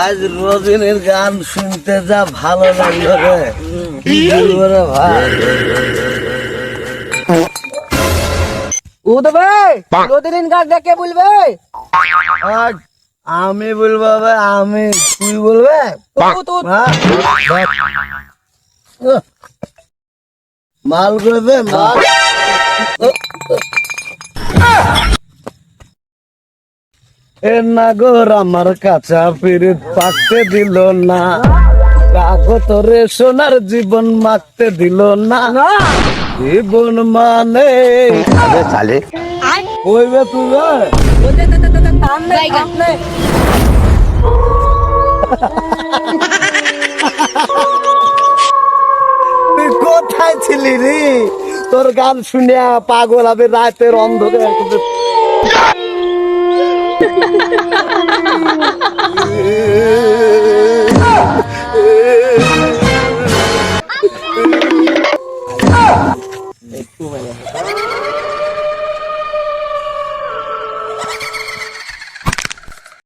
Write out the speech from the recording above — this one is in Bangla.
আজ রজনীর গান শুনতে যা ভালো লাগলো রে, কি বলবো রে ভাই। ও তো ভাই রোদিন গাছ দেখে বলবে আজ আমি বলবো ভাই, আমি তুই বলবে হ্যাঁ? মাল করবে মাল। এ নাগর আমার কাছা ফিরিত পাকতে দিল না, কাগতরে সোনার জীবন মাখতে দিল না। জীবন মানে साले কইবে তুই রে? তুই কোথায় ছিলি রে? তোর গান শুনিয়া পাগল হবে রাতের অন্ধকার।